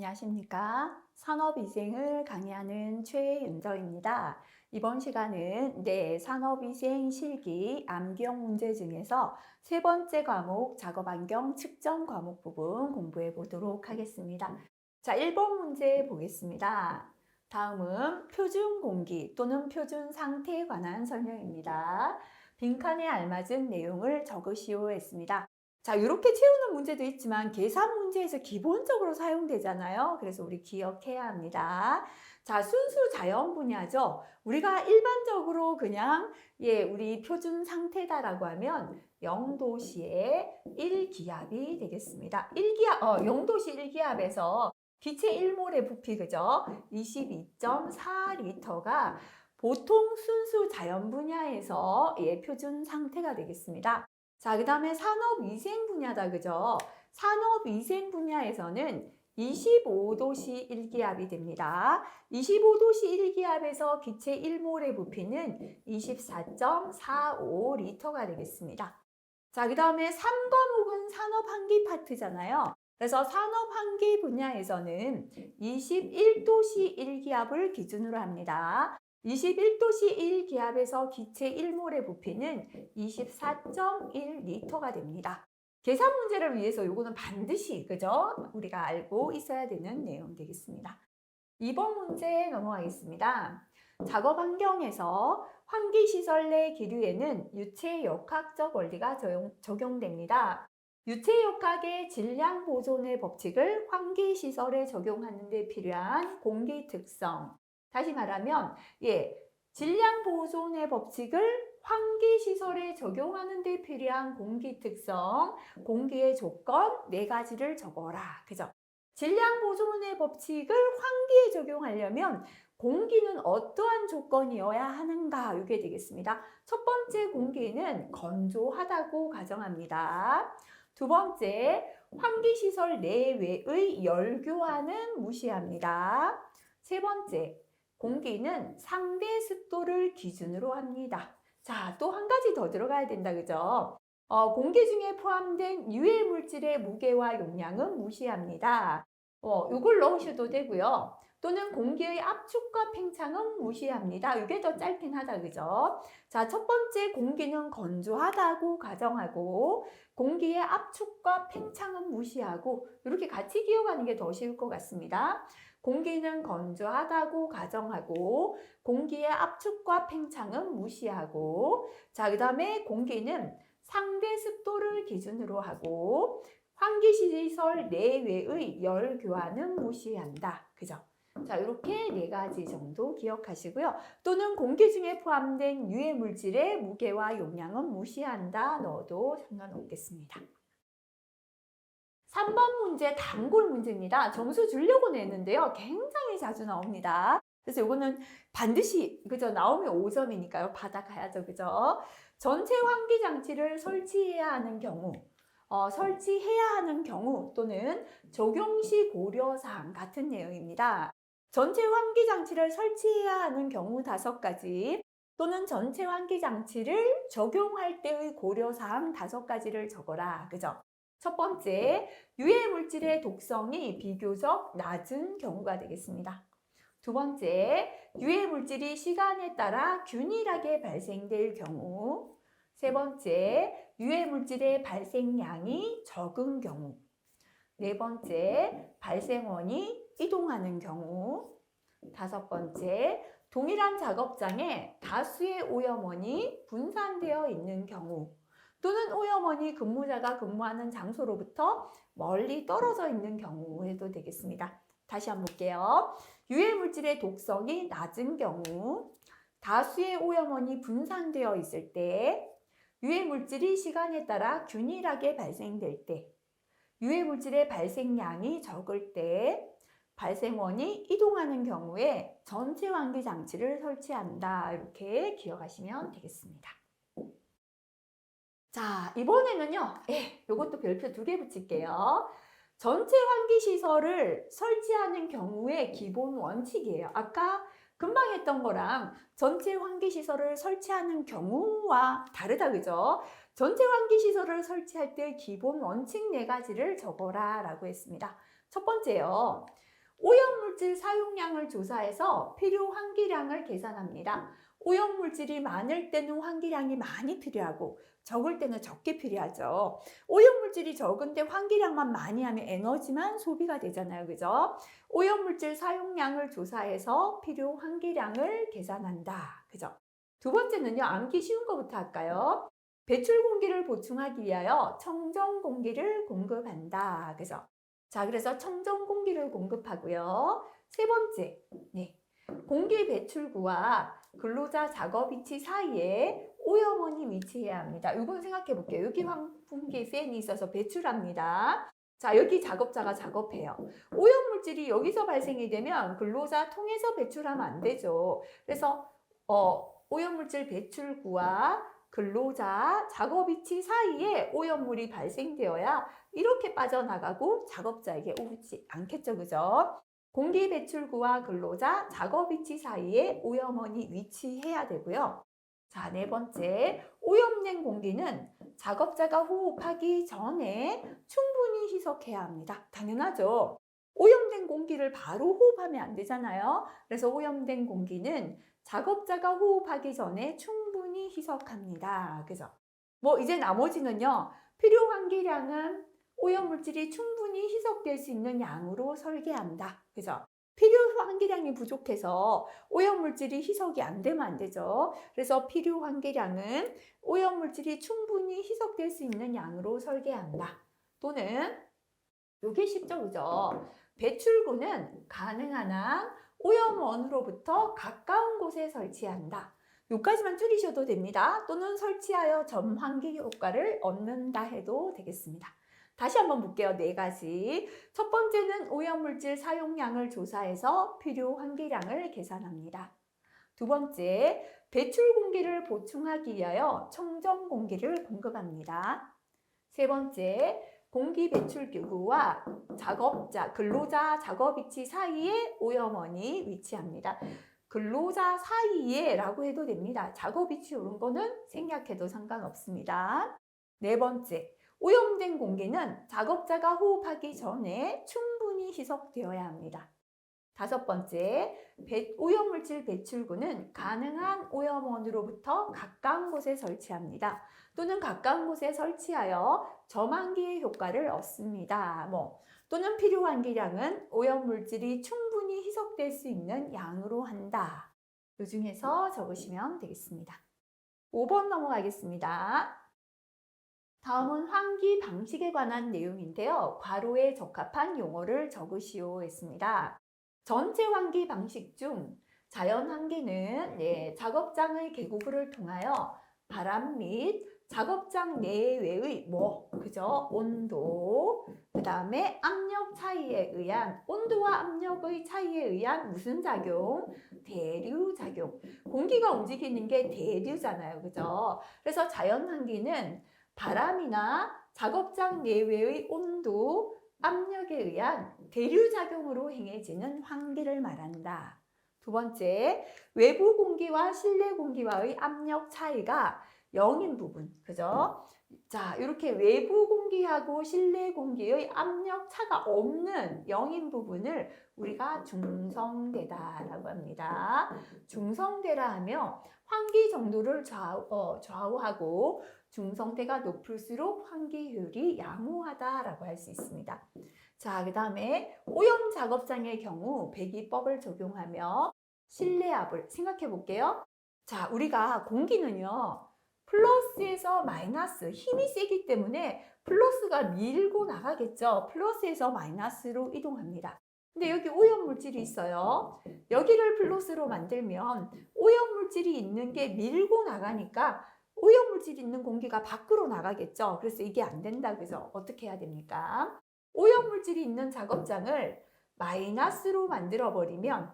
안녕하십니까. 산업위생을 강의하는 최윤정입니다. 이번 시간은 산업위생 실기 암기형 문제 중에서 세 번째 과목 작업환경 측정 과목 부분 공부해 보도록 하겠습니다. 자, 1번 문제 보겠습니다. 다음은 표준 공기 또는 표준 상태에 관한 설명입니다. 빈칸에 알맞은 내용을 적으시오 했습니다. 자, 이렇게 채우는 문제도 있지만 계산 문제에서 기본적으로 사용되잖아요. 그래서 우리 기억해야 합니다. 자, 순수 자연 분야죠. 우리가 일반적으로 그냥 우리 표준 상태다라고 하면 0도시의 1기압이 되겠습니다. 0도시 1기압에서 기체 1몰의 부피 그죠? 22.4리터가 보통 순수 자연 분야에서 표준 상태가 되겠습니다. 자, 그 다음에 산업위생 분야다, 그죠? 산업위생 분야에서는 25도씨 1기압이 됩니다. 25도씨 1기압에서 기체 1몰의 부피는 24.45리터가 되겠습니다. 자, 그 다음에 3과목은 산업환기 파트잖아요. 그래서 산업환기 분야에서는 21도씨 1기압을 기준으로 합니다. 21도씨 1기압에서 기체 1몰의 부피는 24.1리터가 됩니다. 계산 문제를 위해서 요거는 반드시 그죠? 우리가 알고 있어야 되는 내용 되겠습니다. 2번 문제 넘어가겠습니다. 작업 환경에서 환기시설 내 기류에는 유체역학적 원리가 적용됩니다. 유체역학의 질량 보존의 법칙을 환기시설에 적용하는 데 필요한 공기 특성. 다시 말하면 질량 보존의 법칙을 환기시설에 적용하는 데 필요한 공기 특성, 공기의 조건 4가지를 적어라. 그죠? 질량 보존의 법칙을 환기에 적용하려면 공기는 어떠한 조건이어야 하는가? 이게 되겠습니다. 첫 번째 공기는 건조하다고 가정합니다. 두 번째, 환기시설 내외의 열교환은 무시합니다. 세 번째, 공기는 상대 습도를 기준으로 합니다. 자, 또 한 가지 더 들어가야 된다, 그죠? 공기 중에 포함된 유해 물질의 무게와 용량은 무시합니다. 이걸 넣으셔도 되고요. 또는 공기의 압축과 팽창은 무시합니다. 이게 더 짧긴 하다, 그죠? 자, 첫 번째 공기는 건조하다고 가정하고 공기의 압축과 팽창은 무시하고 이렇게 같이 기억하는 게 더 쉬울 것 같습니다. 공기는 건조하다고 가정하고 공기의 압축과 팽창은 무시하고 자, 그 다음에 공기는 상대 습도를 기준으로 하고 환기시설 내외의 열 교환은 무시한다. 그죠? 자, 이렇게 4가지 정도 기억하시고요. 또는 공기 중에 포함된 유해 물질의 무게와 용량은 무시한다. 넣어도 상관없겠습니다. 3번 문제 단골 문제입니다. 점수 주려고 냈는데요. 굉장히 자주 나옵니다. 그래서 이거는 반드시 그죠? 나오면 5점이니까요. 받아가야죠. 그죠? 전체 환기 장치를 설치해야 하는 경우 또는 적용 시 고려사항 같은 내용입니다. 전체 환기 장치를 설치해야 하는 경우 5가지 또는 전체 환기 장치를 적용할 때의 고려사항 5가지를 적어라. 그죠? 첫 번째, 유해 물질의 독성이 비교적 낮은 경우가 되겠습니다. 두 번째, 유해 물질이 시간에 따라 균일하게 발생될 경우. 세 번째, 유해 물질의 발생량이 적은 경우. 네 번째, 발생원이 이동하는 경우. 5번째, 동일한 작업장에 다수의 오염원이 분산되어 있는 경우. 또는 오염원이 근무자가 근무하는 장소로부터 멀리 떨어져 있는 경우에도 되겠습니다. 다시 한번 볼게요. 유해 물질의 독성이 낮은 경우, 다수의 오염원이 분산되어 있을 때, 유해 물질이 시간에 따라 균일하게 발생될 때, 유해 물질의 발생량이 적을 때, 발생원이 이동하는 경우에 전체 환기 장치를 설치한다. 이렇게 기억하시면 되겠습니다. 자, 이번에는요. 이것도 별표 2개 붙일게요. 전체 환기 시설을 설치하는 경우의 기본 원칙이에요. 아까 금방 했던 거랑 전체 환기 시설을 설치하는 경우와 다르다, 그죠? 전체 환기 시설을 설치할 때 기본 원칙 4가지를 적어라 라고 했습니다. 첫 번째요. 오염물질 사용량을 조사해서 필요 환기량을 계산합니다. 오염물질이 많을 때는 환기량이 많이 필요하고 적을 때는 적게 필요하죠. 오염물질이 적은데 환기량만 많이 하면 에너지만 소비가 되잖아요. 그죠? 오염물질 사용량을 조사해서 필요 환기량을 계산한다. 그죠? 두 번째는요. 암기 쉬운 거부터 할까요? 배출 공기를 보충하기 위하여 청정 공기를 공급한다. 그죠? 자, 그래서 청정 공기를 공급하고요. 세 번째, 네. 공기 배출구와 근로자 작업 위치 사이에 오염원이 위치해야 합니다. 이건 생각해 볼게요. 여기 환풍기 팬이 있어서 배출합니다. 자, 여기 작업자가 작업해요. 오염물질이 여기서 발생이 되면 근로자 통해서 배출하면 안 되죠. 그래서 오염물질 배출구와 근로자 작업 위치 사이에 오염물이 발생되어야 이렇게 빠져나가고 작업자에게 오지 않겠죠. 그죠? 공기 배출구와 근로자 작업 위치 사이에 오염원이 위치해야 되고요. 자, 네 번째, 오염된 공기는 작업자가 호흡하기 전에 충분히 희석해야 합니다. 당연하죠. 오염된 공기를 바로 호흡하면 안 되잖아요. 그래서 오염된 공기는 작업자가 호흡하기 전에 충분히 희석합니다. 그죠? 뭐 이제 나머지는요. 필요 환기량은 오염물질이 충분히 희석될 수 있는 양으로 설계한다. 그죠? 필요 환기량이 부족해서 오염물질이 희석이 안 되면 안 되죠. 그래서 필요 환기량은 오염물질이 충분히 희석될 수 있는 양으로 설계한다. 또는 이게 쉽죠, 그죠? 배출구는 가능한 한 오염원으로부터 가까운 곳에 설치한다. 여기까지만 줄이셔도 됩니다. 또는 설치하여 점환기 효과를 얻는다 해도 되겠습니다. 다시 한번 볼게요. 네 가지. 첫 번째는 오염물질 사용량을 조사해서 필요 환기량을 계산합니다. 두 번째, 배출 공기를 보충하기 위하여 청정 공기를 공급합니다. 세 번째, 공기 배출 기구와 근로자 작업 위치 사이에 오염원이 위치합니다. 근로자 사이에 라고 해도 됩니다. 작업 위치 이런 거는 생략해도 상관없습니다. 네 번째, 오염된 공기는 작업자가 호흡하기 전에 충분히 희석되어야 합니다. 다섯 번째, 오염물질 배출구는 가능한 오염원으로부터 가까운 곳에 설치합니다. 또는 가까운 곳에 설치하여 점환기의 효과를 얻습니다. 또는 필요한 기량은 오염물질이 충분히 희석될 수 있는 양으로 한다. 이 중에서 적으시면 되겠습니다. 5번 넘어가겠습니다. 다음은 환기 방식에 관한 내용인데요. 괄호에 적합한 용어를 적으시오 했습니다. 전체 환기 방식 중 자연 환기는 작업장의 계곡을 통하여 바람 및 작업장 내외의 그죠? 온도, 그 다음에 압력 차이에 의한 온도와 압력의 차이에 의한 무슨 작용? 대류 작용. 공기가 움직이는 게 대류잖아요. 그죠? 그래서 자연 환기는 바람이나 작업장 내외의 온도, 압력에 의한 대류작용으로 행해지는 환기를 말한다. 두 번째, 외부 공기와 실내 공기와의 압력 차이가 0인 부분, 그죠? 자, 이렇게 외부 공기하고 실내 공기의 압력 차가 없는 0인 부분을 우리가 중성대다라고 합니다. 중성대라 하며 환기 정도를 좌우하고 중성대가 높을수록 환기 효율이 양호하다라고 할 수 있습니다. 자, 그 다음에 오염 작업장의 경우 배기법을 적용하며 실내압을 생각해 볼게요. 자, 우리가 공기는요, 플러스에서 마이너스, 힘이 세기 때문에 플러스가 밀고 나가겠죠. 플러스에서 마이너스로 이동합니다. 근데 여기 오염물질이 있어요. 여기를 플러스로 만들면 오염물질이 있는 게 밀고 나가니까 오염물질이 있는 공기가 밖으로 나가겠죠. 그래서 이게 안 된다. 그죠? 어떻게 해야 됩니까? 오염물질이 있는 작업장을 마이너스로 만들어 버리면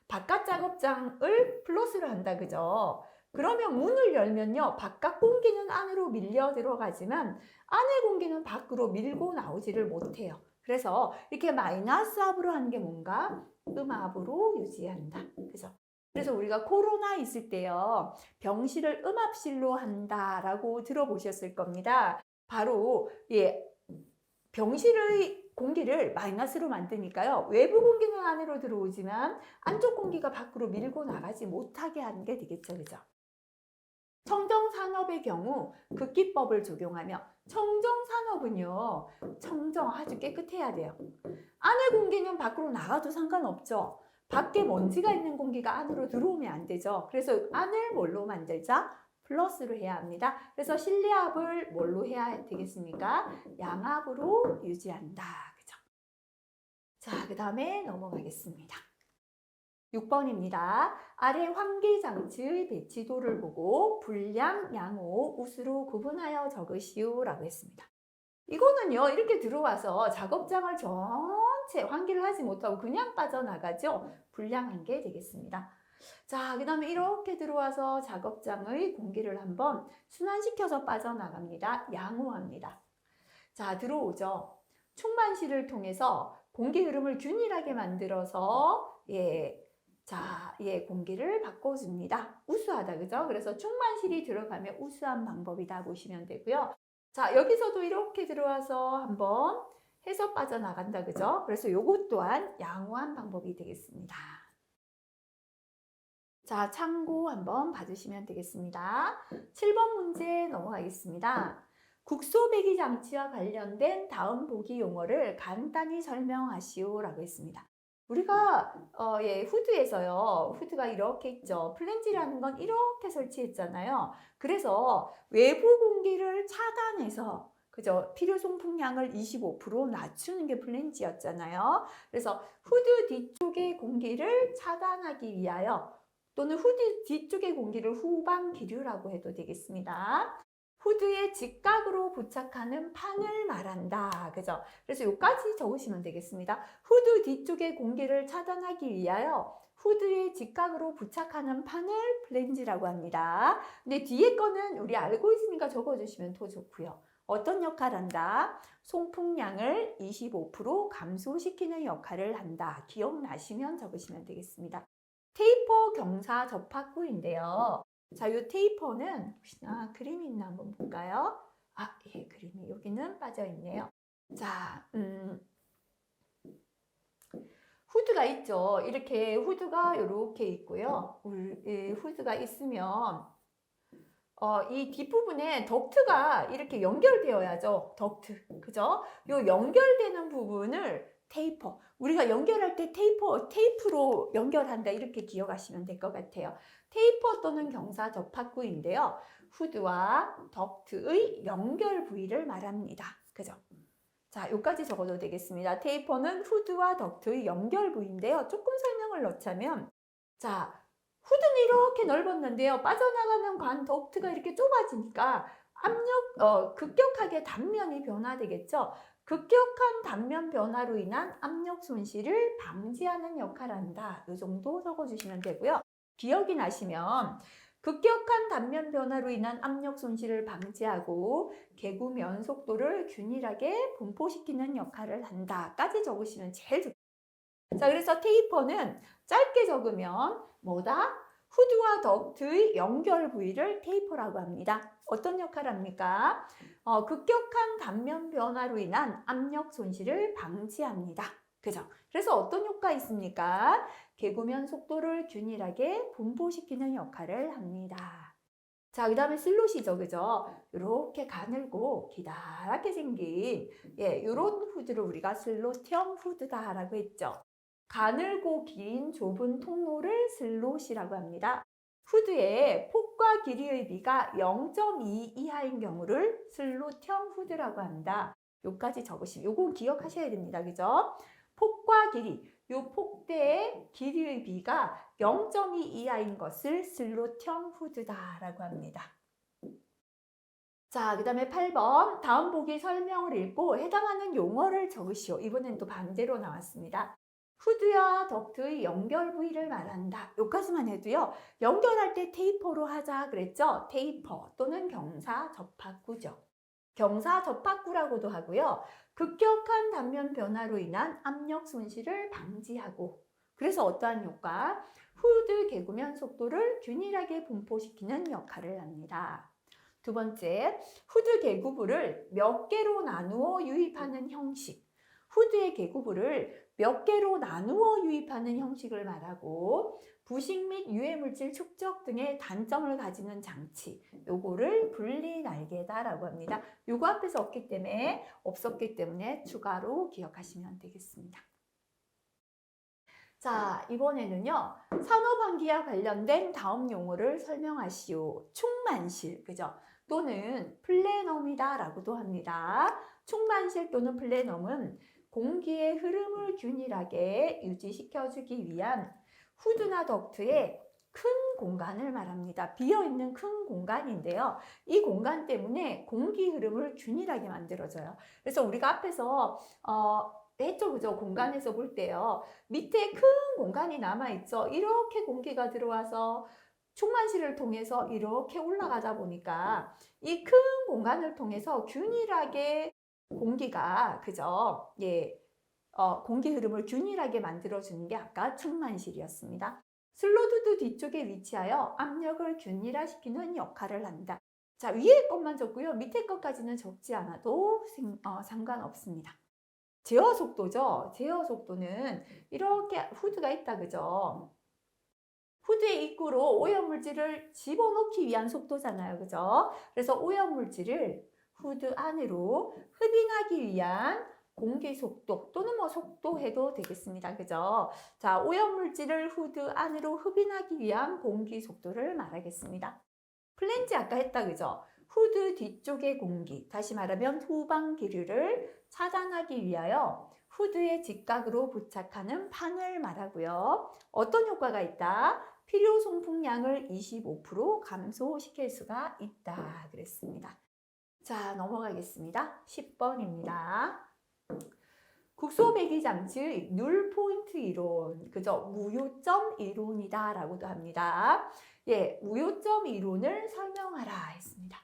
바깥 작업장을 플러스로 한다. 그죠? 그러면 문을 열면요. 바깥 공기는 안으로 밀려 들어가지만 안의 공기는 밖으로 밀고 나오지를 못해요. 그래서 이렇게 마이너스 압으로 하는 게 뭔가 음압으로 유지한다. 그죠? 그래서 우리가 코로나 있을 때요. 병실을 음압실로 한다라고 들어보셨을 겁니다. 바로 병실의 공기를 마이너스로 만드니까요. 외부 공기는 안으로 들어오지만 안쪽 공기가 밖으로 밀고 나가지 못하게 하는 게 되겠죠. 그죠? 청정산업의 경우 극기법을 적용하며 청정산업은요. 청정 아주 깨끗해야 돼요. 안의 공기는 밖으로 나가도 상관없죠. 밖에 먼지가 있는 공기가 안으로 들어오면 안 되죠. 그래서 안을 뭘로 만들자? 플러스로 해야 합니다. 그래서 실내압을 뭘로 해야 되겠습니까? 양압으로 유지한다. 그죠? 자, 그 다음에 넘어가겠습니다. 6번입니다. 아래 환기장치의 배치도를 보고 불량, 양호, 우수로 구분하여 적으시오 라고 했습니다. 이거는요, 이렇게 들어와서 작업장을 전체 환기를 하지 못하고 그냥 빠져나가죠. 불량한 게 되겠습니다. 자, 그 다음에 이렇게 들어와서 작업장의 공기를 한번 순환시켜서 빠져나갑니다. 양호합니다. 자, 들어오죠. 충만실을 통해서 공기 흐름을 균일하게 만들어서 공기를 바꿔줍니다. 우수하다, 그죠? 그래서 충만실이 들어가면 우수한 방법이다 보시면 되고요. 자, 여기서도 이렇게 들어와서 한번 해서 빠져나간다, 그죠? 그래서 요것 또한 양호한 방법이 되겠습니다. 자, 참고 한번 봐주시면 되겠습니다. 7번 문제 넘어가겠습니다. 국소 배기 장치와 관련된 다음 보기 용어를 간단히 설명하시오 라고 했습니다. 우리가 후드에서요. 후드가 이렇게 있죠. 플랜지라는 건 이렇게 설치했잖아요. 그래서 외부 공기를 차단해서 그죠? 필요 송풍량을 25% 낮추는 게 플랜지였잖아요. 그래서 후드 뒤쪽의 공기를 차단하기 위하여 또는 후드 뒤쪽의 공기를 후방 기류라고 해도 되겠습니다. 후드에 직각으로 부착하는 판을 말한다. 그죠? 그래서 여기까지 적으시면 되겠습니다. 후드 뒤쪽의 공기를 차단하기 위하여 후드에 직각으로 부착하는 판을 플랜지라고 합니다. 근데 뒤에 거는 우리 알고 있으니까 적어주시면 더 좋고요. 어떤 역할을 한다? 송풍량을 25% 감소시키는 역할을 한다. 기억나시면 적으시면 되겠습니다. 테이퍼 경사 접합구인데요. 자, 이 테이퍼는 혹시나 그림이 있나 한번 볼까요? 아, 예, 그림이 여기는 빠져 있네요. 자, 후드가 있죠. 이렇게 후드가 이렇게 있고요. 후드가 있으면 이 뒷부분에 덕트가 이렇게 연결되어야죠. 덕트, 그죠? 요 연결되는 부분을 테이퍼. 우리가 연결할 때 테이프로 연결한다. 이렇게 기억하시면 될 것 같아요. 테이퍼 또는 경사 접합구인데요. 후드와 덕트의 연결 부위를 말합니다. 그죠? 자, 여기까지 적어도 되겠습니다. 테이퍼는 후드와 덕트의 연결 부위인데요. 조금 설명을 넣자면, 자, 후드는 이렇게 넓었는데요. 빠져나가는 관 덕트가 이렇게 좁아지니까 급격하게 단면이 변화되겠죠. 급격한 단면 변화로 인한 압력 손실을 방지하는 역할을 한다. 이 정도 적어주시면 되고요. 기억이 나시면 급격한 단면 변화로 인한 압력 손실을 방지하고 개구면 속도를 균일하게 분포시키는 역할을 한다까지 적으시면 제일 좋습니다. 자, 그래서 테이퍼는 짧게 적으면 뭐다? 후드와 덕트의 연결 부위를 테이퍼라고 합니다. 어떤 역할을 합니까? 급격한 단면 변화로 인한 압력 손실을 방지합니다. 그죠? 그래서 어떤 효과가 있습니까? 개구면 속도를 균일하게 분포시키는 역할을 합니다. 자, 그 다음에 슬롯이죠. 그죠? 이렇게 가늘고 기다랗게 생긴 이런 후드를 우리가 슬롯형 후드다라고 했죠. 가늘고 긴 좁은 통로를 슬롯이라고 합니다. 후드의 폭과 길이의 비가 0.2 이하인 경우를 슬롯형 후드라고 한다. 요까지 적으시면 요거 기억하셔야 됩니다. 그죠? 폭과 길이, 요 폭대의 길이의 비가 0.2 이하인 것을 슬롯형 후드다라고 합니다. 자, 그 다음에 8번 다음 보기 설명을 읽고 해당하는 용어를 적으시오. 이번엔 또 반대로 나왔습니다. 후드와 덕트의 연결 부위를 말한다. 여기까지만 해도요. 연결할 때 테이퍼로 하자 그랬죠? 테이퍼 또는 경사 접합구죠. 경사 접합구라고도 하고요. 급격한 단면 변화로 인한 압력 손실을 방지하고 그래서 어떠한 효과? 후드 개구면 속도를 균일하게 분포시키는 역할을 합니다. 두 번째, 후드 개구부를 몇 개로 나누어 유입하는 형식. 후드의 개구부를 몇 개로 나누어 유입하는 형식을 말하고 부식 및 유해물질 축적 등의 단점을 가지는 장치, 요거를 분리날개다라고 합니다. 요거 앞에서 없었기 때문에 추가로 기억하시면 되겠습니다. 자, 이번에는요, 산업환기와 관련된 다음 용어를 설명하시오. 충만실, 그죠? 또는 플래넘이다라고도 합니다. 충만실 또는 플래넘은 공기의 흐름을 균일하게 유지시켜주기 위한 후드나 덕트의 큰 공간을 말합니다. 비어있는 큰 공간인데요. 이 공간 때문에 공기 흐름을 균일하게 만들어줘요. 그래서 우리가 앞에서 했죠, 그죠? 공간에서 볼 때요. 밑에 큰 공간이 남아있죠. 이렇게 공기가 들어와서 충만실을 통해서 이렇게 올라가다 보니까 이 큰 공간을 통해서 균일하게 공기가, 그죠? 예. 공기 흐름을 균일하게 만들어주는 게 아까 충만실이었습니다. 슬로드도 뒤쪽에 위치하여 압력을 균일화시키는 역할을 한다. 자, 위에 것만 적고요. 밑에 것까지는 적지 않아도 상관없습니다. 제어 속도죠. 제어 속도는 이렇게 후드가 있다, 그죠? 후드의 입구로 오염물질을 집어넣기 위한 속도잖아요, 그죠? 그래서 오염물질을 후드 안으로 흡인하기 위한 공기 속도 또는 뭐 속도 해도 되겠습니다, 그죠? 자, 오염물질을 후드 안으로 흡인하기 위한 공기 속도를 말하겠습니다. 플랜지 아까 했다, 그죠? 후드 뒤쪽의 공기, 다시 말하면 후방 기류를 차단하기 위하여 후드의 직각으로 부착하는 판을 말하고요. 어떤 효과가 있다? 필요 송풍량을 25% 감소시킬 수가 있다 그랬습니다. 자, 넘어가겠습니다. 10번입니다. 국소배기 장치의 눌포인트 이론, 그죠? 무요점 이론이다 라고도 합니다. 예, 무요점 이론을 설명하라 했습니다.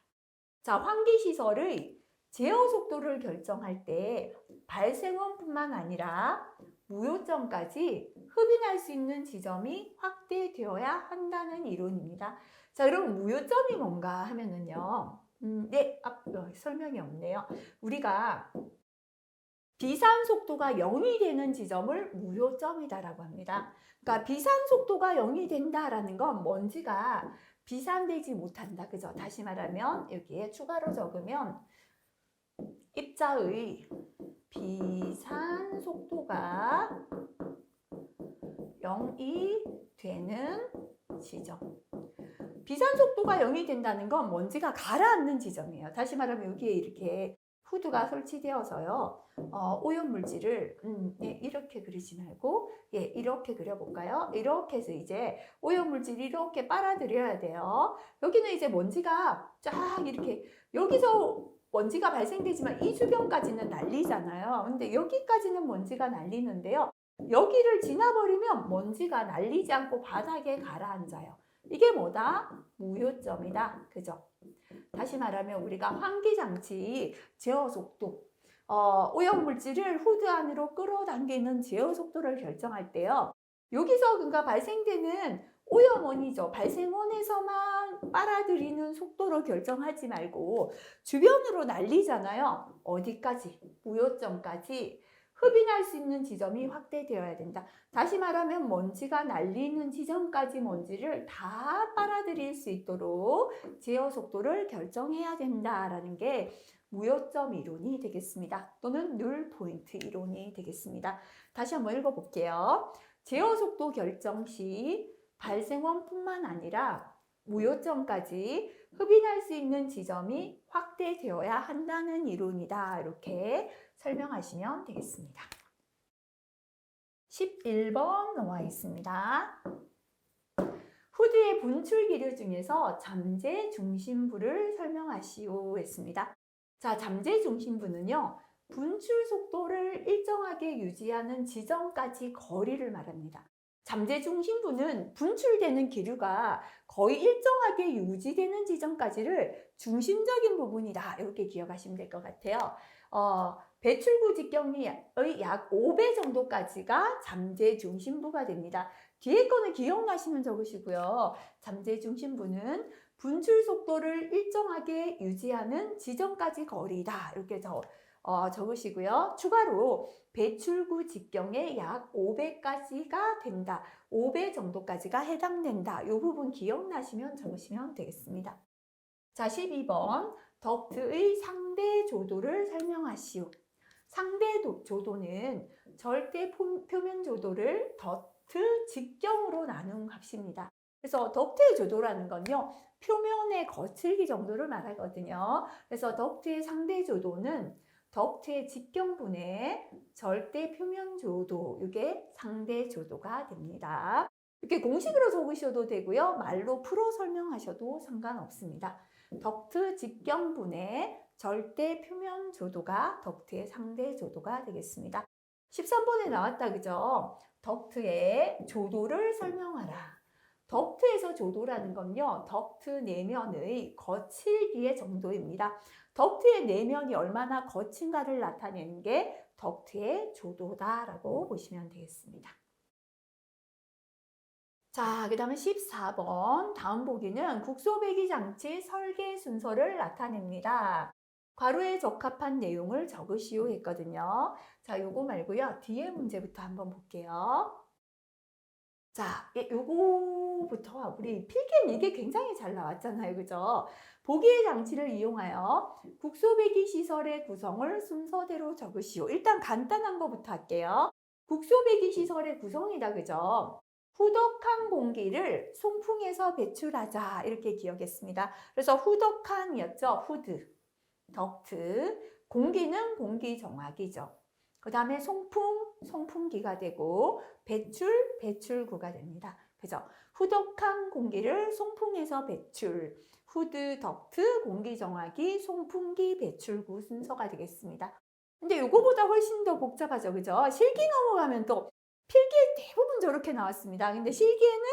자, 환기시설의 제어 속도를 결정할 때 발생원뿐만 아니라 무요점까지 흡인할 수 있는 지점이 확대되어야 한다는 이론입니다. 자, 그럼 무요점이 뭔가 하면은요. 네, 설명이 없네요. 우리가 비산 속도가 0이 되는 지점을 무요점이다라고 합니다. 그러니까 비산 속도가 0이 된다라는 건 먼지가 비산되지 못한다. 그죠? 다시 말하면 여기에 추가로 적으면 입자의 비산 속도가 0이 되는 지점. 비산 속도가 0이 된다는 건 먼지가 가라앉는 지점이에요. 다시 말하면 여기에 이렇게 후드가 설치되어서요. 오염물질을 이렇게 그리지 말고 이렇게 그려볼까요? 이렇게 해서 이제 오염물질이 이렇게 빨아들여야 돼요. 여기는 이제 먼지가 쫙 이렇게 여기서 먼지가 발생되지만 이 주변까지는 날리잖아요. 근데 여기까지는 먼지가 날리는데요. 여기를 지나버리면 먼지가 날리지 않고 바닥에 가라앉아요. 이게 뭐다? 무요점이다. 그죠? 다시 말하면 우리가 환기장치 제어 속도, 오염물질을 후드 안으로 끌어당기는 제어 속도를 결정할 때요. 여기서 그러니까 발생되는 오염원이죠. 발생원에서만 빨아들이는 속도로 결정하지 말고 주변으로 날리잖아요. 어디까지? 무요점까지 흡인할 수 있는 지점이 확대되어야 된다. 다시 말하면 먼지가 날리는 지점까지 먼지를 다 빨아들일 수 있도록 제어 속도를 결정해야 된다라는 게 무요점 이론이 되겠습니다. 또는 눌 포인트 이론이 되겠습니다. 다시 한번 읽어볼게요. 제어 속도 결정 시 발생원뿐만 아니라 무요점까지 흡인할 수 있는 지점이 확대되어야 한다는 이론이다. 이렇게 설명하시면 되겠습니다. 11번 넘어가겠습니다. 후드의 분출 기류 중에서 잠재 중심부를 설명하시오 했습니다. 자, 잠재 중심부는요. 분출 속도를 일정하게 유지하는 지점까지 거리를 말합니다. 잠재 중심부는 분출되는 기류가 거의 일정하게 유지되는 지점까지를 중심적인 부분이다. 이렇게 기억하시면 될 것 같아요. 배출구 직경리의 약 5배 정도까지가 잠재 중심부가 됩니다. 뒤에 거는 기억나시면 적으시고요. 잠재 중심부는 분출 속도를 일정하게 유지하는 지점까지 거리다. 이렇게 적으시고요. 추가로 배출구 직경에 약 5배까지가 된다. 5배 정도까지가 해당된다. 이 부분 기억나시면 적으시면 되겠습니다. 자, 12번. 덕트의 상대 조도를 설명하시오. 상대 조도는 절대 표면 조도를 덕트 직경으로 나눈 값입니다. 그래서 덕트의 조도라는 건요, 표면의 거칠기 정도를 말하거든요. 그래서 덕트의 상대 조도는 덕트의 직경분의 절대 표면 조도, 이게 상대 조도가 됩니다. 이렇게 공식으로 적으셔도 되고요, 말로 풀어 설명하셔도 상관없습니다. 덕트 직경분의 절대 표면 조도가 덕트의 상대 조도가 되겠습니다. 13번에 나왔다, 그죠? 덕트의 조도를 설명하라. 덕트에서 조도라는 건요, 덕트 내면의 거칠기의 정도입니다. 덕트의 내면이 얼마나 거친가를 나타내는 게 덕트의 조도다라고 보시면 되겠습니다. 자, 그 다음에 14번. 다음 보기는 국소배기 장치 설계 순서를 나타냅니다. 괄호에 적합한 내용을 적으시오 했거든요. 자, 요거 말고요. 뒤에 문제부터 한번 볼게요. 자, 요거부터 우리 필기는 이게 굉장히 잘 나왔잖아요. 그죠? 보기의 장치를 이용하여 국소배기 시설의 구성을 순서대로 적으시오. 일단 간단한 거부터 할게요. 국소배기 시설의 구성이다. 그죠? 후덕한 공기를 송풍에서 배출하자. 이렇게 기억했습니다. 그래서 후덕한이었죠. 후드, 덕트. 공기는 공기 정화기죠. 그 다음에 송풍, 송풍기가 되고 배출, 배출구가 됩니다. 그죠? 후덕한 공기를 송풍에서 배출, 후드, 덕트, 공기정화기, 송풍기, 배출구 순서가 되겠습니다. 근데 요거보다 훨씬 더 복잡하죠. 그죠? 실기 넘어가면 또 필기에 대부분 저렇게 나왔습니다. 근데 실기에는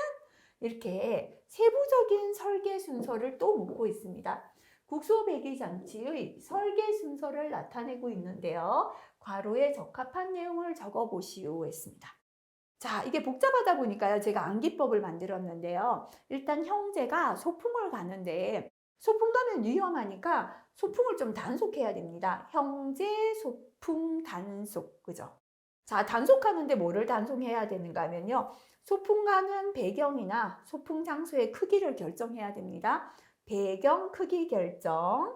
이렇게 세부적인 설계 순서를 또 묻고 있습니다. 국소배기장치의 설계 순서를 나타내고 있는데요. 괄호에 적합한 내용을 적어보시오 했습니다. 자, 이게 복잡하다 보니까요. 제가 암기법을 만들었는데요. 일단 형제가 소풍을 가는데 소풍 가면 위험하니까 소풍을 좀 단속해야 됩니다. 형제, 소풍, 단속. 그죠? 자, 단속하는데 뭐를 단속해야 되는가 하면요. 소풍 가는 배경이나 소풍 장소의 크기를 결정해야 됩니다. 배경 크기 결정,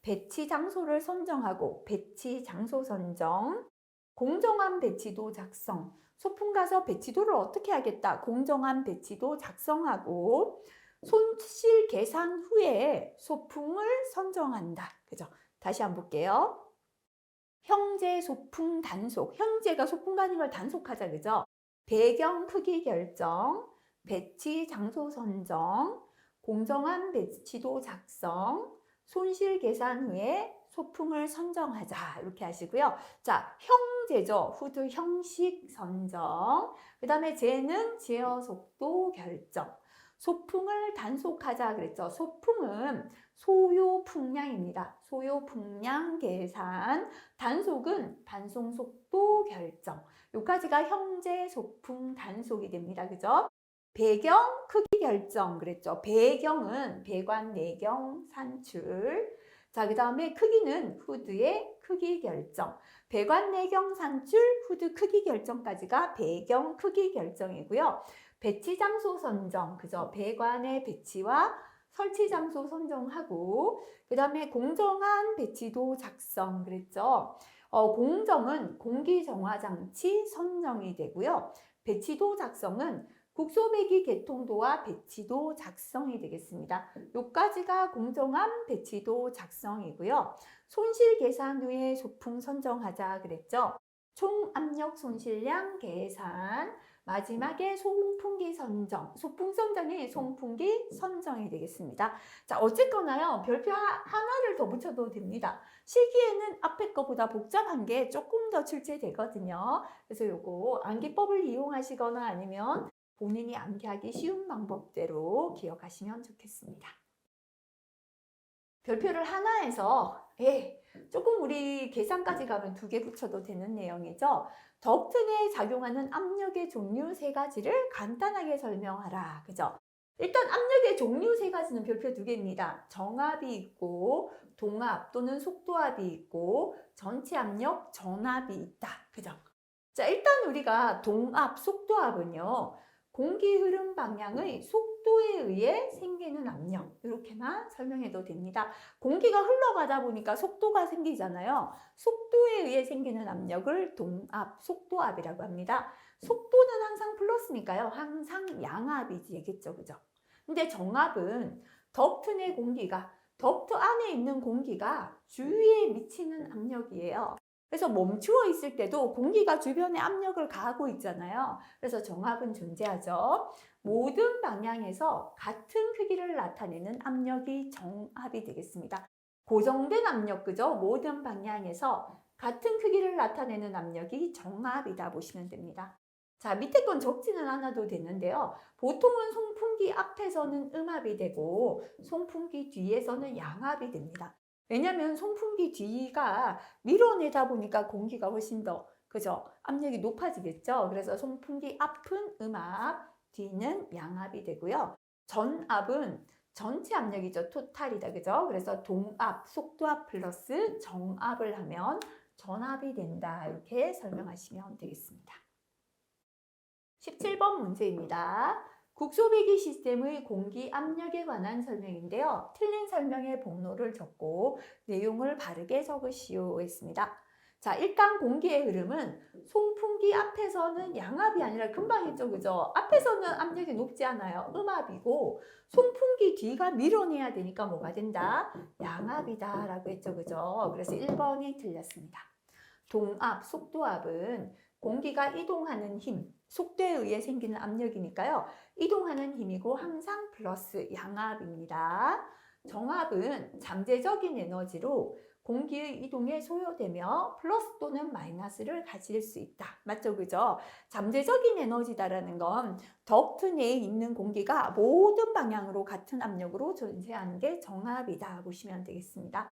배치 장소를 선정하고 배치 장소 선정, 공정한 배치도 작성. 소풍 가서 배치도를 어떻게 하겠다. 공정한 배치도 작성하고 손실 계산 후에 소풍을 선정한다. 그죠? 다시 한번 볼게요. 형제 소풍 단속. 형제가 소풍 가는 걸 단속하자. 그죠? 배경 크기 결정, 배치 장소 선정, 공정한 배치도 작성, 손실 계산 후에 소풍을 선정하자. 이렇게 하시고요. 자, 형제죠. 후드 형식 선정. 그 다음에 제는 제어 속도 결정. 소풍을 단속하자 그랬죠. 소풍은 소요 풍량입니다. 소요 풍량 계산. 단속은 반송 속도 결정. 요까지가 형제 소풍 단속이 됩니다. 그죠? 배경 크기 결정 그랬죠. 배경은 배관 내경 산출. 자, 그 다음에 크기는 후드의 크기 결정. 배관 내경 산출, 후드 크기 결정까지가 배경 크기 결정이고요. 배치 장소 선정, 그죠? 배관의 배치와 설치 장소 선정하고, 그 다음에 공정한 배치도 작성 그랬죠. 공정은 공기정화장치 선정이 되고요. 배치도 작성은 국소배기 개통도와 배치도 작성이 되겠습니다. 요까지가 공정한 배치도 작성이고요. 손실 계산 후에 소풍 선정하자 그랬죠. 총 압력 손실량 계산. 마지막에 송풍기 선정. 소풍 선정이 송풍기 선정이 되겠습니다. 자, 어쨌거나요. 별표 하나를 더 붙여도 됩니다. 실기에는 앞에 거보다 복잡한 게 조금 더 출제되거든요. 그래서 요거 암기법을 이용하시거나 아니면 본인이 암기하기 쉬운 방법대로 기억하시면 좋겠습니다. 별표를 하나에서 조금 우리 계산까지 가면 2개 붙여도 되는 내용이죠. 덕트 내에 작용하는 압력의 종류 3가지를 간단하게 설명하라. 그죠? 일단 압력의 종류 세 가지는 별표 두 개입니다. 정압이 있고 동압 또는 속도압이 있고 전체 압력 전압이 있다. 그죠? 자, 일단 우리가 동압, 속도압은요. 공기 흐름 방향의 속도에 의해 생기는 압력. 이렇게만 설명해도 됩니다. 공기가 흘러가다 보니까 속도가 생기잖아요. 속도에 의해 생기는 압력을 동압, 속도압이라고 합니다. 속도는 항상 플러스니까요. 항상 양압이겠죠. 그죠? 근데 정압은 덕트 내 공기가, 덕트 안에 있는 공기가 주위에 미치는 압력이에요. 그래서 멈추어 있을 때도 공기가 주변에 압력을 가하고 있잖아요. 그래서 정압은 존재하죠. 모든 방향에서 같은 크기를 나타내는 압력이 정압이 되겠습니다. 고정된 압력, 그죠? 모든 방향에서 같은 크기를 나타내는 압력이 정압이다 보시면 됩니다. 자, 밑에 건 적지는 않아도 되는데요. 보통은 송풍기 앞에서는 음압이 되고 송풍기 뒤에서는 양압이 됩니다. 왜냐하면 송풍기 뒤가 밀어내다 보니까 공기가 훨씬 더, 그죠? 압력이 높아지겠죠? 그래서 송풍기 앞은 음압, 뒤는 양압이 되고요. 전압은 전체 압력이죠. 토탈이다. 그죠? 그래서 동압, 속도압 플러스 정압을 하면 전압이 된다. 이렇게 설명하시면 되겠습니다. 17번 문제입니다. 국소배기 시스템의 공기 압력에 관한 설명인데요. 틀린 설명의 복로를 적고 내용을 바르게 적으시오 했습니다. 자, 일단 공기의 흐름은 송풍기 앞에서는 양압이 아니라 금방 했죠. 그죠? 앞에서는 압력이 높지 않아요. 음압이고 송풍기 뒤가 밀어내야 되니까 뭐가 된다? 양압이다 라고 했죠. 그죠? 그래서 1번이 틀렸습니다. 동압, 속도압은 공기가 이동하는 힘, 속도에 의해 생기는 압력이니까요. 이동하는 힘이고 항상 플러스 양압입니다. 정압은 잠재적인 에너지로 공기의 이동에 소요되며 플러스 또는 마이너스를 가질 수 있다. 맞죠? 그죠? 잠재적인 에너지다라는 건 덕트 내에 있는 공기가 모든 방향으로 같은 압력으로 존재하는 게 정압이다 보시면 되겠습니다.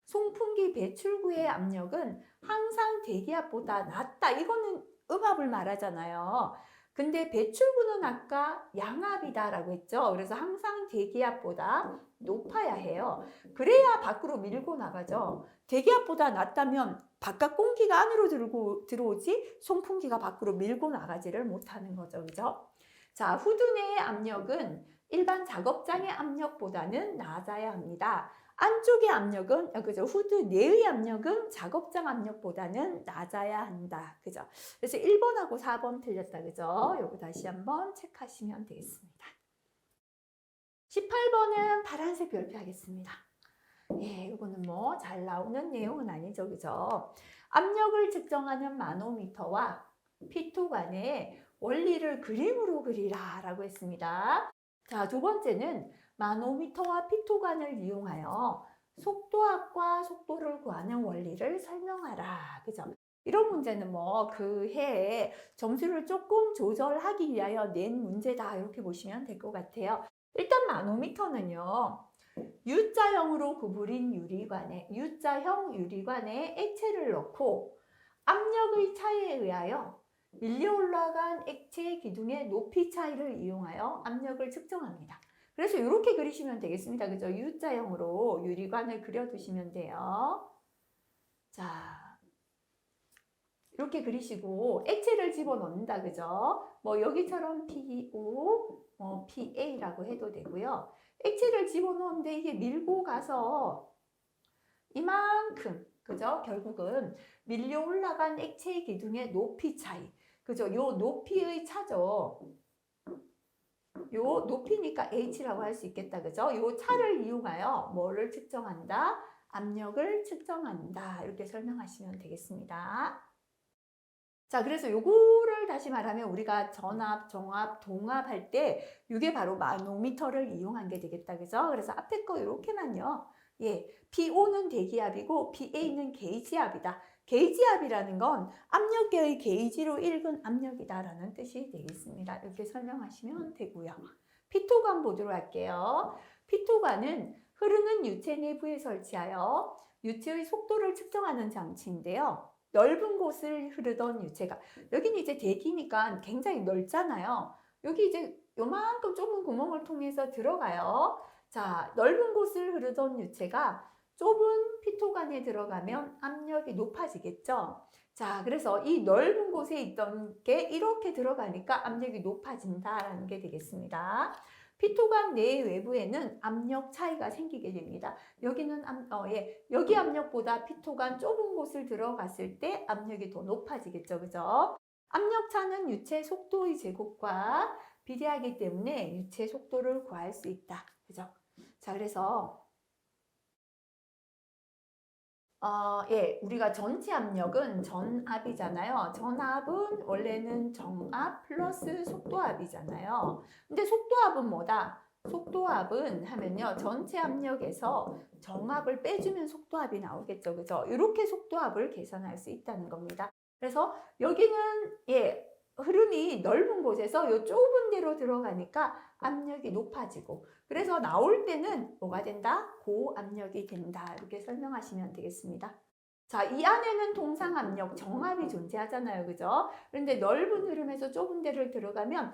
송풍기 배출구의 압력은 항상 대기압보다 낮다. 이거는 음압을 말하잖아요. 근데 배출구는 아까 양압이다라고 했죠. 그래서 항상 대기압보다 높아야 해요. 그래야 밖으로 밀고 나가죠. 대기압보다 낮다면 바깥 공기가 안으로 들어오지 송풍기가 밖으로 밀고 나가지를 못하는 거죠. 그죠? 자, 후드 내의 압력은 일반 작업장의 압력보다는 낮아야 합니다. 안쪽의 압력은, 그죠? 후드 내의 압력은 작업장 압력보다는 낮아야 한다. 그죠? 그래서 1번하고 4번 틀렸다. 그죠? 요거 다시 한번 체크하시면 되겠습니다. 18번은 파란색 별표하겠습니다. 예, 이거는 뭐 잘 나오는 내용은 아니죠. 그죠? 압력을 측정하는 마노미터와 피토 간의 원리를 그림으로 그리라 라고 했습니다. 자, 두 번째는 마노미터와 피토 간을 이용하여 속도압과 속도를 구하는 원리를 설명하라. 그죠? 이런 문제는 뭐 그 해에 점수를 조금 조절하기 위하여 낸 문제다. 이렇게 보시면 될 것 같아요. 일단 마노미터는요. U자형으로 구부린 U자형 유리관에 액체를 넣고 압력의 차이에 의하여 밀려 올라간 액체 기둥의 높이 차이를 이용하여 압력을 측정합니다. 그래서 이렇게 그리시면 되겠습니다. 그죠? U자형으로 유리관을 그려두시면 돼요. 자, 이렇게 그리시고 액체를 집어넣는다. 그죠? 뭐 여기처럼 PO, PA라고 해도 되고요. 액체를 집어넣는데 이게 밀고 가서 이만큼, 그죠? 결국은 밀려 올라간 액체 기둥의 높이 차이, 그죠? 요 높이의 차죠. 요 높이니까 H라고 할 수 있겠다. 그죠? 요 차를 이용하여 뭐를 측정한다? 압력을 측정한다. 이렇게 설명하시면 되겠습니다. 자, 그래서 요거를 다시 말하면 우리가 전압, 정압, 동압 할 때 이게 바로 마노미터를 이용한 게 되겠다. 그죠? 그래서 앞에 거 이렇게만요. 예, PO는 대기압이고 PA는 게이지압이다. 게이지압이라는 건 압력계의 게이지로 읽은 압력이다라는 뜻이 되겠습니다. 이렇게 설명하시면 되고요. 피토관 보도록 할게요. 피토관은 흐르는 유체 내부에 설치하여 유체의 속도를 측정하는 장치인데요. 넓은 곳을 흐르던 유체가, 여기는 이제 대기니까 굉장히 넓잖아요. 여기 이제 요만큼 좁은 구멍을 통해서 들어가요. 자, 넓은 곳을 흐르던 유체가 좁은 피토관에 들어가면 압력이 높아지겠죠. 자, 그래서 이 넓은 곳에 있던 게 이렇게 들어가니까 압력이 높아진다라는 게 되겠습니다. 피토관 내 외부에는 압력 차이가 생기게 됩니다. 여기는 여기 압력보다 피토관 좁은 곳을 들어갔을 때 압력이 더 높아지겠죠, 그죠? 압력 차는 유체 속도의 제곱과 비례하기 때문에 유체 속도를 구할 수 있다, 그죠? 자, 그래서 우리가 전체 압력은 전압이잖아요. 전압은 원래는 정압 플러스 속도압이잖아요. 근데 속도압은 뭐다? 속도압은 하면요. 전체 압력에서 정압을 빼주면 속도압이 나오겠죠. 그죠? 이렇게 속도압을 계산할 수 있다는 겁니다. 그래서 여기는 흐름이 넓은 곳에서 요 좁은 데로 들어가니까 압력이 높아지고 그래서 나올 때는 뭐가 된다? 고압력이 된다. 이렇게 설명하시면 되겠습니다. 자, 이 안에는 동상압력, 정압이 존재하잖아요. 그죠? 그런데 넓은 흐름에서 좁은 데를 들어가면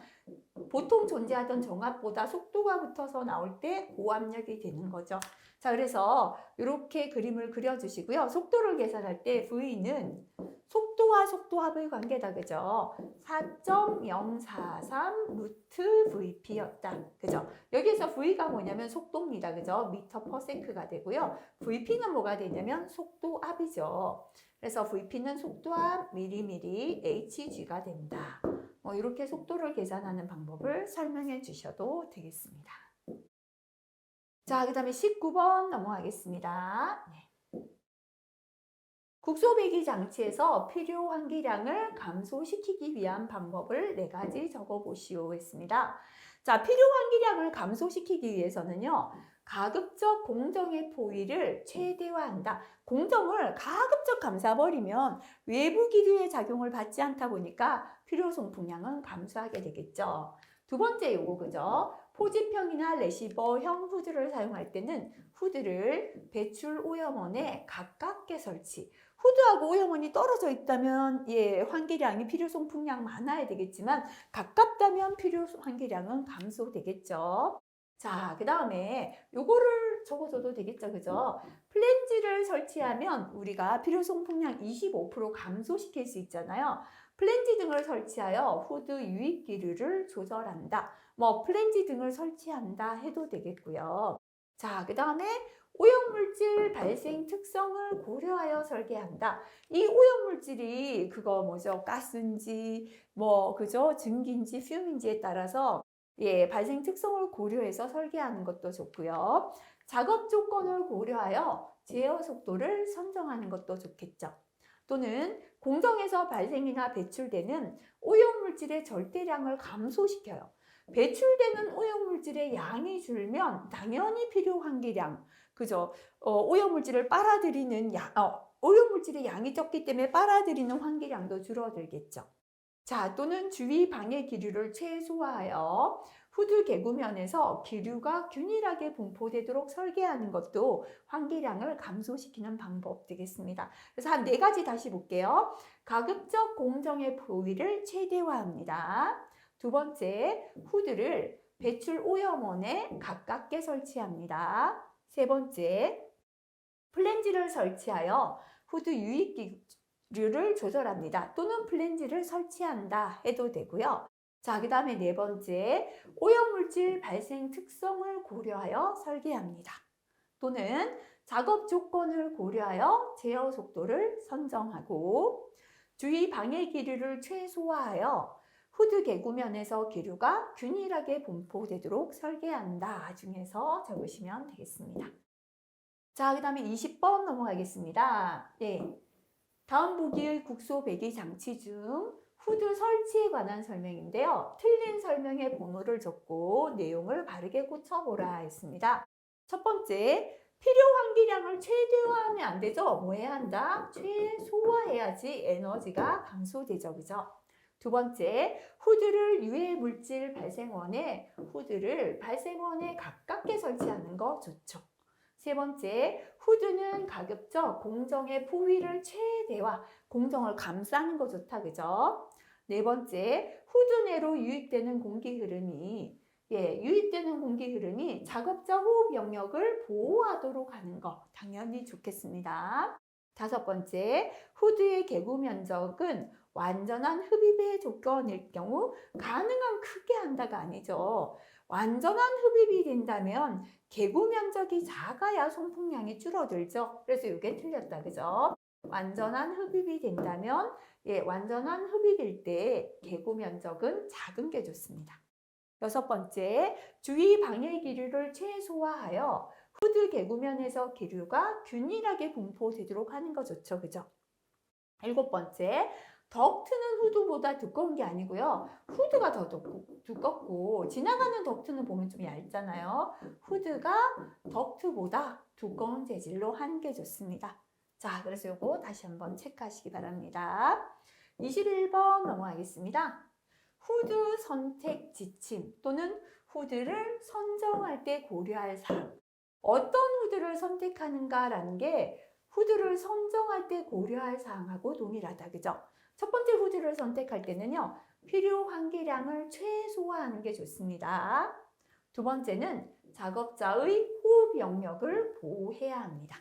보통 존재하던 정압보다 속도가 붙어서 나올 때 고압력이 되는 거죠. 자, 그래서 이렇게 그림을 그려주시고요. 속도를 계산할 때 V는 속도와 속도압의 관계다. 그죠? 4.043 루트 VP였다. 그죠? 여기서 V가 뭐냐면 속도입니다. 그죠? 미터 퍼 세크가 되고요. VP는 뭐가 되냐면 속도압이죠. 그래서 VP는 속도압 미리미리 HG가 된다. 이렇게 속도를 계산하는 방법을 설명해 주셔도 되겠습니다. 자, 그 다음에 19번 넘어가겠습니다. 국소 배기 장치에서 필요 환기량을 감소시키기 위한 방법을 4가지 적어보시오 했습니다. 자, 필요 환기량을 감소시키기 위해서는요. 가급적 공정의 포위를 최대화한다. 공정을 가급적 감싸버리면 외부 기류의 작용을 받지 않다 보니까 필요 송풍량은 감소하게 되겠죠. 두 번째 요거 그죠? 포지평이나 레시버형 후드를 사용할 때는 후드를 배출 오염원에 가깝게 설치. 후드하고 오염원이 떨어져 있다면 환기량이 필요 송풍량 많아야 되겠지만 가깝다면 필요 환기량은 감소되겠죠. 자, 그 다음에 요거를 적어줘도 되겠죠, 그죠? 플랜지를 설치하면 우리가 필요 송풍량 25% 감소시킬 수 있잖아요. 플랜지 등을 설치하여 후드 유입 기류를 조절한다. 플랜지 등을 설치한다 해도 되겠고요. 자, 그 다음에 오염물질 발생 특성을 고려하여 설계한다. 이 오염물질이 그거 뭐죠? 가스인지 그죠? 증기인지 듐인지에 따라서 발생 특성을 고려해서 설계하는 것도 좋고요. 작업 조건을 고려하여 제어 속도를 선정하는 것도 좋겠죠. 또는 공정에서 발생이나 배출되는 오염물질의 절대량을 감소시켜요. 배출되는 오염물질의 양이 줄면 당연히 필요 환기량, 그죠? 오염물질을 빨아들이는 오염물질의 양이 적기 때문에 빨아들이는 환기량도 줄어들겠죠. 자, 또는 주위 방해 기류를 최소화하여 후드 개구면에서 기류가 균일하게 분포되도록 설계하는 것도 환기량을 감소시키는 방법 되겠습니다. 그래서 한 4가지 다시 볼게요. 가급적 공정의 포위를 최대화합니다. 두 번째, 후드를 배출 오염원에 가깝게 설치합니다. 세 번째, 플랜지를 설치하여 후드 유입 기류를 조절합니다. 또는 플랜지를 설치한다 해도 되고요. 자, 그 다음에 4번째, 오염물질 발생 특성을 고려하여 설계합니다. 또는 작업 조건을 고려하여 제어 속도를 선정하고 주위 방해 기류를 최소화하여 후드 개구면에서 기류가 균일하게 분포되도록 설계한다 중에서 적으시면 되겠습니다. 자, 그 다음에 20번 넘어가겠습니다. 다음 보기의 국소 배기 장치 중 후드 설치에 관한 설명인데요. 틀린 설명의 보물을 적고 내용을 바르게 고쳐보라 했습니다. 첫 번째, 필요 환기량을 최대화하면 안 되죠? 뭐 해야 한다? 최소화해야지 에너지가 감소되죠. 그죠? 두 번째, 후드를 유해 물질 발생원에 가깝게 설치하는 거 좋죠. 세 번째, 후드는 가급적 공정의 포위를 최대화, 공정을 감싸는 거 좋다. 그죠? 네 번째, 후드 내로 유입되는 공기 흐름이 유입되는 공기 흐름이 작업자 호흡 영역을 보호하도록 하는 거 당연히 좋겠습니다. 5번째, 후드의 개구 면적은 완전한 흡입의 조건일 경우 가능한 크게 한다가 아니죠. 완전한 흡입이 된다면 개구 면적이 작아야 송풍량이 줄어들죠. 그래서 이게 틀렸다, 그죠? 완전한 흡입이 된다면 완전한 흡입일 때 개구 면적은 작은 게 좋습니다. 6번째, 주위 방해 기류를 최소화하여 후드 개구면에서 기류가 균일하게 분포되도록 하는 거 좋죠, 그죠? 7번째, 덕트는 후드보다 두꺼운 게 아니고요. 후드가 더 두껍고 지나가는 덕트는 보면 좀 얇잖아요. 후드가 덕트보다 두꺼운 재질로 하는 게 좋습니다. 자, 그래서 요거 다시 한번 체크하시기 바랍니다. 21번 넘어가겠습니다. 후드 선택 지침 또는 후드를 선정할 때 고려할 사항. 어떤 후드를 선택하는가라는 게 후드를 선정할 때 고려할 사항하고 동일하다, 그죠? 첫 번째 후드를 선택할 때는요, 필요 환기량을 최소화하는 게 좋습니다. 두 번째는 작업자의 호흡 영역을 보호해야 합니다.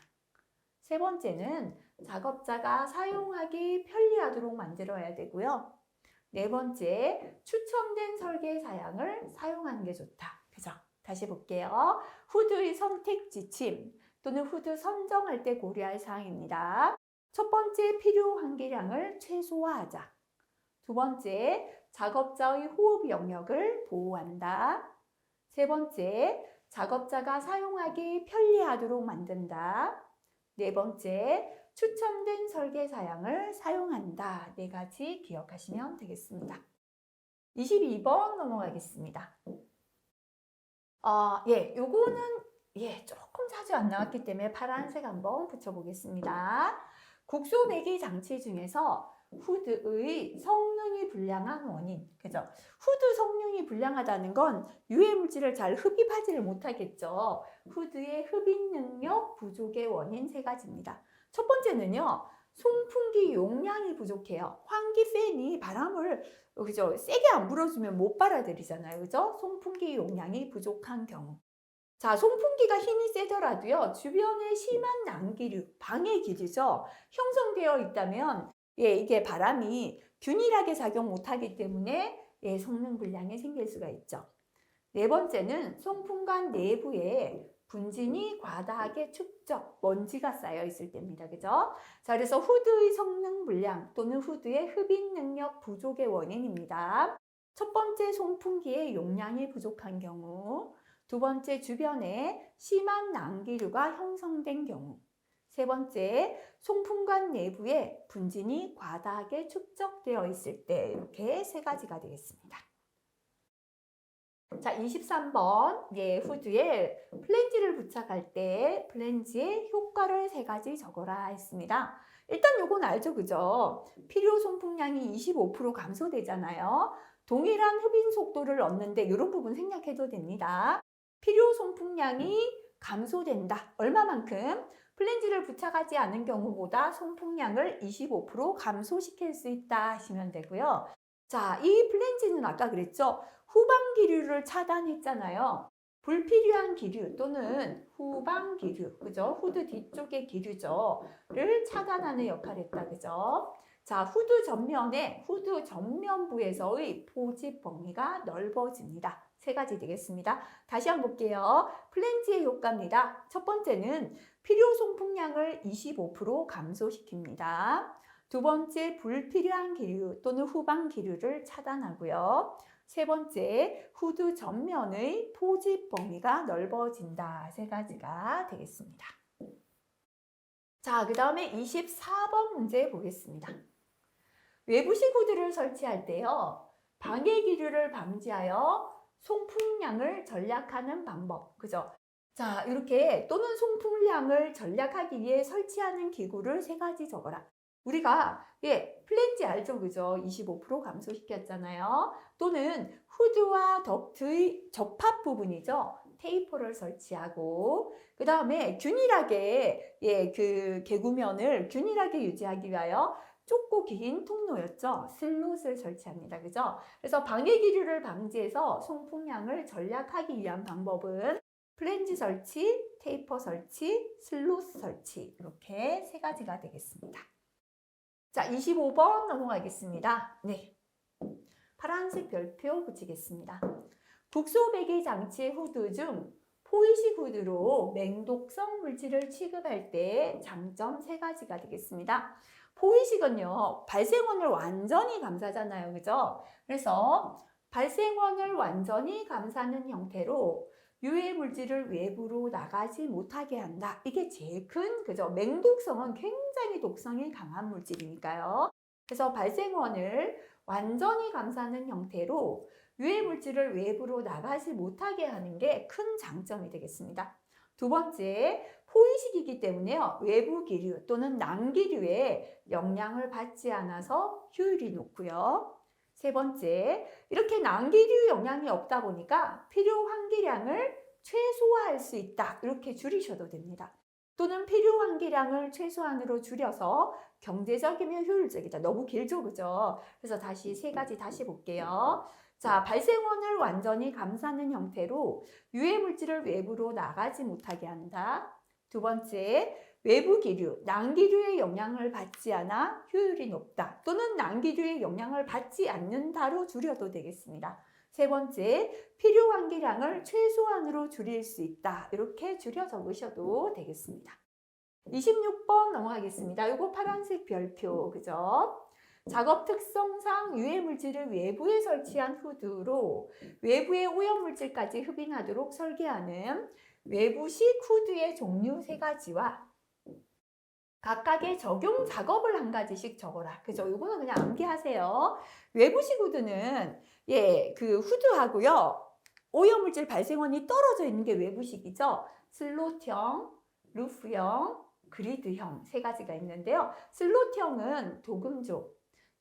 세 번째는 작업자가 사용하기 편리하도록 만들어야 되고요. 네 번째, 추천된 설계 사양을 사용하는 게 좋다. 그죠? 다시 볼게요. 후드의 선택 지침 또는 후드 선정할 때 고려할 사항입니다. 첫 번째, 필요 환기량을 최소화하자. 두 번째, 작업자의 호흡 영역을 보호한다. 세 번째, 작업자가 사용하기 편리하도록 만든다. 네 번째, 추천된 설계 사양을 사용한다. 4가지 기억하시면 되겠습니다. 22번 넘어가겠습니다. 요거는 조금 자주 안 나왔기 때문에 파란색 한번 붙여보겠습니다. 국소 배기 장치 중에서 후드의 성능이 불량한 원인, 그죠? 후드 성능이 불량하다는 건 유해 물질을 잘 흡입하지를 못하겠죠. 후드의 흡입 능력 부족의 원인 3가지입니다. 첫 번째는요, 송풍기 용량이 부족해요. 환기 팬이 바람을 그죠? 세게 안 불어주면 못 빨아들이잖아요. 그죠? 송풍기 용량이 부족한 경우. 자, 송풍기가 힘이 세더라도요, 주변에 심한 난기류, 방해 기류죠. 형성되어 있다면, 이게 바람이 균일하게 작용 못하기 때문에, 성능 불량이 생길 수가 있죠. 네 번째는 송풍관 내부에 분진이 과다하게 축적, 먼지가 쌓여 있을 때입니다. 그죠? 자, 그래서 후드의 성능 불량 또는 후드의 흡입 능력 부족의 원인입니다. 첫 번째, 송풍기의 용량이 부족한 경우. 두 번째, 주변에 심한 난기류가 형성된 경우. 세 번째, 송풍관 내부에 분진이 과다하게 축적되어 있을 때, 이렇게 3가지가 되겠습니다. 자, 23번. 후드에 플랜지를 부착할 때 플랜지의 효과를 3가지 적어라 했습니다. 일단 요건 알죠, 그죠? 필요 송풍량이 25% 감소되잖아요. 동일한 흡입 속도를 얻는데 이런 부분 생략해도 됩니다. 필요 송풍량이 감소된다. 얼마만큼? 플랜지를 부착하지 않은 경우보다 송풍량을 25% 감소시킬 수 있다 하시면 되고요. 자, 이 플랜지는 아까 그랬죠? 후방 기류를 차단했잖아요. 불필요한 기류 또는 후방 기류, 그죠? 후드 뒤쪽의 기류죠.를 차단하는 역할을 했다, 그죠? 자, 후드 전면부에서의 포집 범위가 넓어집니다. 3가지 되겠습니다. 다시 한번 볼게요. 플랜지의 효과입니다. 첫 번째는 필요 송풍량을 25% 감소시킵니다. 두 번째, 불필요한 기류 또는 후방 기류를 차단하고요. 세 번째, 후드 전면의 포집 범위가 넓어진다. 3가지가 되겠습니다. 자, 그 다음에 24번 문제 보겠습니다. 외부식 후드를 설치할 때요, 방해 기류를 방지하여 송풍량을 전략하는 방법, 그죠? 자, 이렇게 또는 송풍량을 전략하기 위해 설치하는 기구를 3가지 적어라. 우리가 플랜지 알죠, 그죠? 25% 감소시켰잖아요. 또는 후드와 덕트의 접합 부분이죠. 테이퍼를 설치하고, 그 다음에 균일하게 그 개구면을 균일하게 유지하기 위하여 좁고 긴 통로였죠. 슬롯을 설치합니다. 그죠? 그래서 방해 기류를 방지해서 송풍량을 절약하기 위한 방법은 플랜지 설치, 테이퍼 설치, 슬롯 설치 이렇게 세 가지가 되겠습니다. 자, 25번 넘어가겠습니다. 네, 파란색 별표 붙이겠습니다. 국소 배기 장치의 후드 중 포이식 후드로 맹독성 물질을 취급할 때 장점 세 가지가 되겠습니다. 포이식은요, 발생원을 완전히 감싸잖아요. 그죠? 그래서 발생원을 완전히 감싸는 형태로 유해 물질을 외부로 나가지 못하게 한다. 이게 제일 큰, 그죠? 맹독성은 굉장히 독성이 강한 물질이니까요. 그래서 발생원을 완전히 감싸는 형태로 유해 물질을 외부로 나가지 못하게 하는 게 큰 장점이 되겠습니다. 두 번째, 포이식이기 때문에요. 외부 기류 또는 난기류에 영향을 받지 않아서 효율이 높고요. 세 번째, 이렇게 난기류 영향이 없다 보니까 필요 환기량을 최소화할 수 있다. 이렇게 줄이셔도 됩니다. 또는 필요 환기량을 최소한으로 줄여서 경제적이며 효율적이다. 너무 길죠, 그죠? 그래서 다시 세 가지 다시 볼게요. 자, 발생원을 완전히 감싸는 형태로 유해 물질을 외부로 나가지 못하게 한다. 두 번째, 외부 기류, 난기류의 영향을 받지 않아 효율이 높다. 또는 난기류의 영향을 받지 않는다로 줄여도 되겠습니다. 세 번째, 필요 환기량을 최소한으로 줄일 수 있다. 이렇게 줄여 적으셔도 되겠습니다. 26번 넘어가겠습니다. 이거 파란색 별표, 그죠? 작업 특성상 유해 물질을 외부에 설치한 후드로 외부의 오염 물질까지 흡인하도록 설계하는 외부식 후드의 종류 세 가지와 각각의 적용 작업을 한 가지씩 적어라. 그죠? 이거는 그냥 암기하세요. 외부식 후드는 그 후드하고요. 오염물질 발생원이 떨어져 있는 게 외부식이죠. 슬롯형, 루프형, 그리드형 세 가지가 있는데요. 슬롯형은 도금조,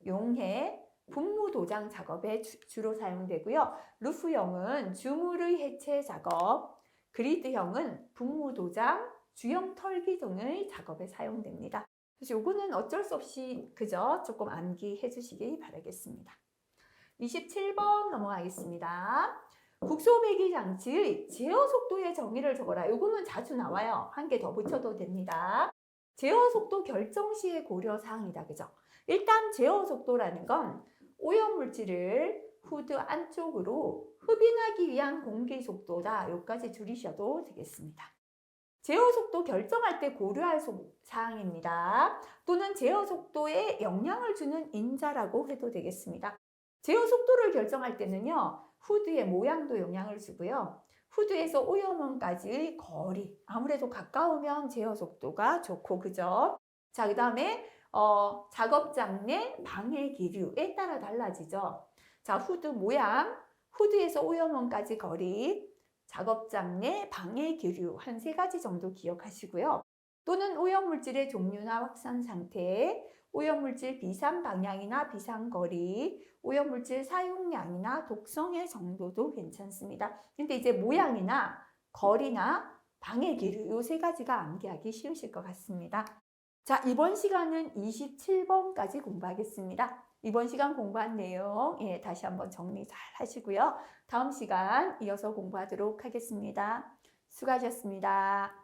용해, 분무 도장 작업에 주로 사용되고요. 루프형은 주물의 해체 작업, 그리드형은 분무 도장, 주형 털기 등의 작업에 사용됩니다. 그래서 요거는 어쩔 수 없이 그저 조금 암기해 주시기 바라겠습니다. 27번 넘어가겠습니다. 국소배기 장치의 제어 속도의 정의를 적어라. 요거는 자주 나와요. 한 개 더 붙여도 됩니다. 제어 속도 결정 시의 고려 사항이다. 그죠? 일단 제어 속도라는 건 오염 물질을 후드 안쪽으로 흡인하기 위한 공기 속도다. 요까지 줄이셔도 되겠습니다. 제어 속도 결정할 때 고려할 사항입니다. 또는 제어 속도에 영향을 주는 인자라고 해도 되겠습니다. 제어 속도를 결정할 때는요, 후드의 모양도 영향을 주고요. 후드에서 오염원까지의 거리, 아무래도 가까우면 제어 속도가 좋고, 그죠? 자, 그 다음에 작업장 내 방해 기류에 따라 달라지죠. 자, 후드 모양, 후드에서 오염원까지 거리, 작업장 내 방해 기류 한 세 가지 정도 기억하시고요. 또는 오염물질의 종류나 확산 상태, 오염물질 비산 방향이나 비산 거리, 오염물질 사용량이나 독성의 정도도 괜찮습니다. 근데 이제 모양이나 거리나 방해 기류 이 세 가지가 암기하기 쉬우실 것 같습니다. 자, 이번 시간은 27번까지 공부하겠습니다. 이번 시간 공부한 내용 다시 한번 정리 잘 하시고요. 다음 시간 이어서 공부하도록 하겠습니다. 수고하셨습니다.